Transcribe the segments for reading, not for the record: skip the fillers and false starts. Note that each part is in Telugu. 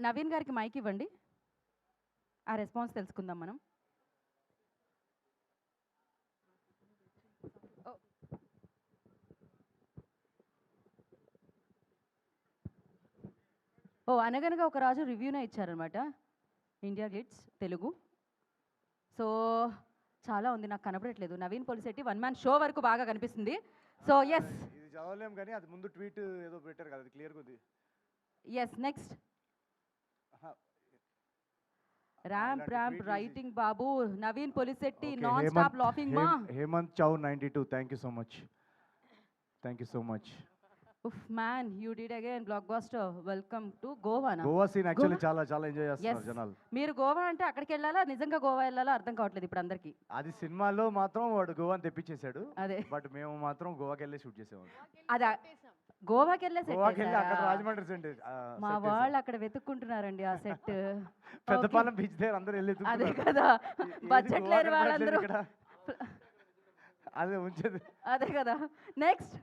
నవీన్ గారికి మైక్ ఇవ్వండి. ఆ రెస్పాన్స్ తెలుసుకుందాం మనం. అనగనగా ఒక రాజు రివ్యూనే ఇచ్చారనమాట, ఇండియా గ్లిట్స్ తెలుగు. సో చాలా ఉంది, నాకు కనపడట్లేదు. Naveen Polishetty one man show వరకు బాగా కనిపిస్తుంది. సో ఎస్, ఇది చదవలేం కానీ అది ముందు ట్వీట్ ఏదో పెట్టారు కదా, అది క్లియర్గా ఉంది. ఎస్, నెక్స్ట్ ర్యాంప్ రైటింగ్ బాబు Naveen Polishetty non stop laughing మా. Hemanth Chow 92, thank you so much, thank you so much. ఉఫ్ man, you did again blockbuster. Welcome to Goa. Goa scene actually చాలా చాలా ఎంజాయ్ చేస్తున్నారు జనాలు. మీరు గోవా అంటే అక్కడికి వెళ్ళాలా, నిజంగా గోవా వెళ్ళాలా అర్థం కావట్లేదు ఇప్పుడు అందరికి. అది సినిమాలో మాత్రం వాడు గోవాని తెప్పించేశాడు, అదే. బట్ మేము మాత్రం గోవాకి వెళ్ళి షూట్ చేసేవాళ్ళం. అదే, గోవాకి వెళ్ళే గోవాకి వెళ్ళి అక్కడ రాజమండ్రి సెట్ మా వాళ్ళు అక్కడ వెతుక్కుంటున్నారండి ఆ సెట్. పెద్దపాలెం బీచ్ దగ్గర అందరూ వెళ్ళి అదే కదా, బడ్జెట్ లేని వాళ్ళందరూ అదే ఉంచేది. అదే కదా. నెక్స్ట్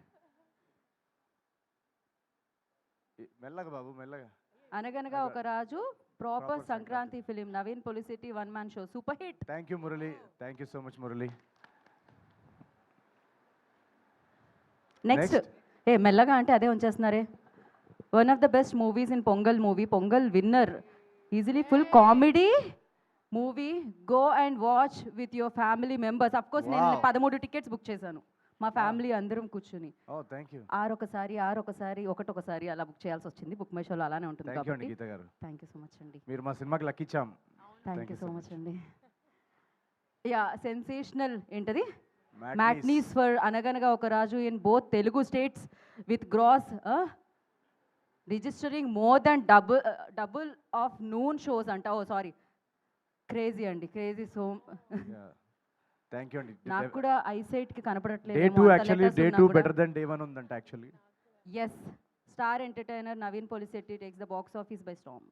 మెల్లగా బాబు మెల్లగా. Anaganaga Oka Raju proper Sankranti film, Naveen Polishetty one man show, super hit. Thank you Murali, thank you so much Murali. Next మెల్లగా అంటే అదే ఉంచేస్తున్నారే. One of the best movies in Pongal movie, Pongal winner, easily full comedy movie. Go and watch with your family members. Of course నేను 13 టికెట్స్ బుక్ చేశాను, మా ఫ్యామిలీ అందరం కూర్చుని. ఒకటొకసారి అలా బుక్ చేయాల్సి వచ్చింది. బుక్ మై షోలో అలానే ఉంటుంది కాబట్టి థ్యాంక్ యూ సో మచ్ అండి. మీరు మా సినిమాకి లక్కిచ్చాం. థ్యాంక్ యూ సో మచ్ అండి. యా, సెన్సేషనల్ ఏంటది, matinees for Anaganaga Oka Raju in both Telugu states with gross registering more than double afternoon shows అంట. ఓ సారీ, క్రేజీ అండి, క్రేజీ. సో థ్యాంక్ యూ అండి. నాకు కూడా ఐసైట్ కి కనపడట్లేదు. Day 2 actually day 2 better than day 1 ఉందంట actually. yes, star entertainer Naveen Polishetty takes the box office by storm.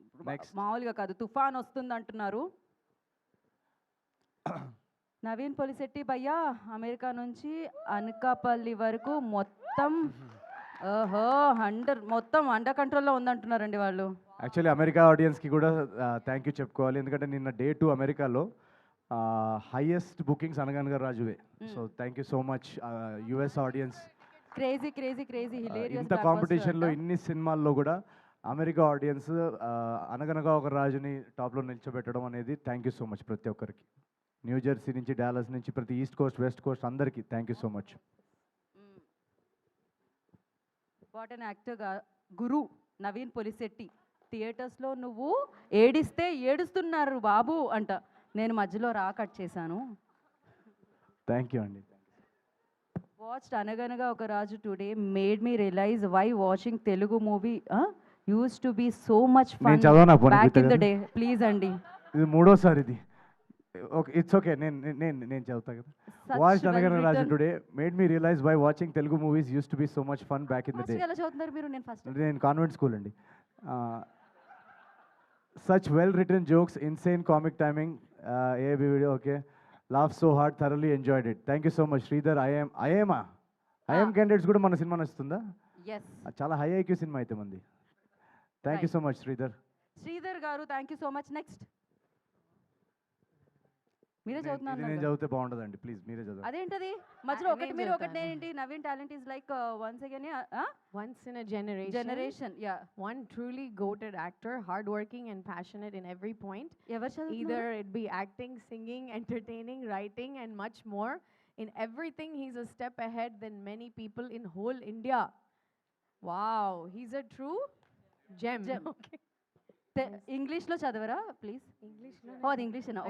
మామూలుగా కాదు, తుఫాన్ వస్తుంది అంటున్నారు. నవీన్ పొలిశెట్టి భయ్యా అమెరికా నుంచి అనకాపల్లి వరకు మొత్తం మొత్తం అండర్ కంట్రోల్లో ఉందంటున్నారండి వాళ్ళు. యాక్చువల్లీ అమెరికా ఆడియన్స్కి కూడా థ్యాంక్ యూ చెప్పుకోవాలి, ఎందుకంటే నిన్న డే 2 అమెరికాలో హైయెస్ట్ బుకింగ్స్ అనగనగా రాజువే. So thank you so much US audience. Crazy crazy crazy hilarious. ఇంత కాంపిటీషన్లో ఇన్ని సినిమాల్లో కూడా అమెరికా ఆడియన్స్ అనగనగా ఒక రాజుని టాప్లో నిల్చోబెట్టడం అనేది థ్యాంక్ యూ సో మచ్ ప్రతి ఒక్కరికి. న్యూ జెర్సీ నుంచి, డాలస్ నుంచి, ప్రతి ఈస్ట్ కోస్ట్ వెస్ట్ కోస్ట్ అందరికీ thank you so much. What an actor guru Naveen Polishetty. థియేటర్స్లో నువ్వు ఏడిస్తే ఏడుస్తున్నారు బాబు అంట, నేను మధ్యలో కట్ చేశాను. థ్యాంక్ యూ అండి. Watched Anaganaga Oka Raju today, made me realise why watching Telugu movie used to be so much fun back in the day. Please అండి, ఇది మూడోసారి ఇది. ఓకే, ఇట్స్ ఓకే, నేను చదువుతా కదా. Watched Anaganaga Raju today, made me realise why watching Telugu movies used to be so much fun back in the day. ఎలా చదువుతున్నారు మీరు? నేను కాన్వెంట్ స్కూల్ అండి. Such well written jokes, insane comic timing, video, okay, laugh so hard, thoroughly enjoyed it. Thank you so much Sridhar. I am candidates kuda mana cinema nastunda. Yes, chala high IQ cinema aithe mandi. Thank you so much Sridhar garu, thank you so much. Next మీరే చదువుతున్నారు. నేను చదివితే బాగుండదండి, ప్లీజ్ మీరే చదవండి. అదేంటది మధ్యలో ఒకటి మీరు ఒకటి నేనేంటి? Naveen talent is like once in a generation. Yeah, one truly goated actor, hardworking and passionate in every point. Either it be acting, singing, entertaining, writing and much more. In everything he's a step ahead than many people in whole India. Wow, he's a true gem. Okay, ఇంగ్లీష్లో చదవరా ప్లీజ్? ఇంగ్లీష్లో. అది ఇంగ్లీష్ అన్నా?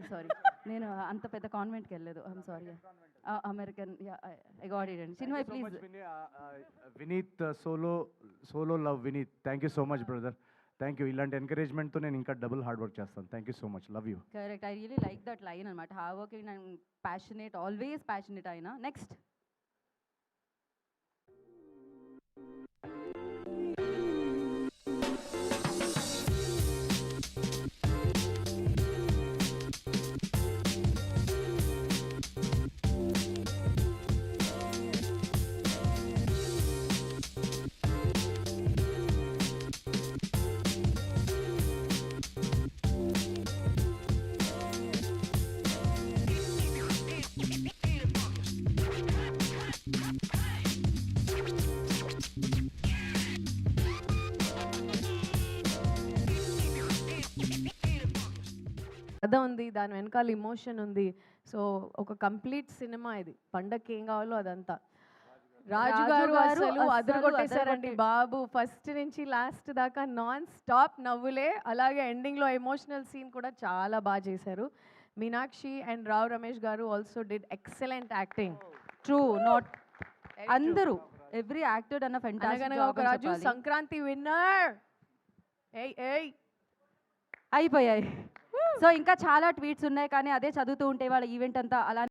సారీ నేను అంత పెద్ద కాన్వెంట్కి వెళ్ళలేదు. I'm sorry. American. I got it అండి. Chinmay please. Vineeth solo love Vineeth, thank you so much brother, thank you. ఇలాంటి ఎంకరేజ్మెంట్తో నేను ఇంకా డబుల్ హార్డ్ వర్క్ చేస్తాను. Thank you so much, love you. Correct, I really like that line అనమాట. Hard working and passionate, always passionate అయినా. నెక్స్ట్ కథ ఉంది, దాని వెనకాల ఇమోషన్ ఉంది. సో ఒక కంప్లీట్ సినిమా ఇది. పండగకి ఏం కావాలో అదంతా. రాజు గారు అసలు అదరగొట్టేశారండి బాబు. ఫస్ట్ నుంచి లాస్ట్ దాకా నాన్ స్టాప్ నవ్వులే. అలాగే ఎండింగ్లో ఎమోషనల్ సీన్ కూడా చాలా బాగా చేశారు. మీనాక్షి అండ్ రావ్ రమేష్ గారు also did excellent acting. True, not అందరూ ఎవ్రీ యాక్టర్ అన్న ఫెంటాస్టిక్ అనగనగా ఒక రాజు సంక్రాంతి విన్నర్. ఏయ్ అయిపోయాయి. సో ఇంకా చాలా ట్వీట్స్ ఉన్నాయి, కానీ అదే చదువుతూ ఉంటే వాళ్ళ ఈవెంట్ అంతా అలా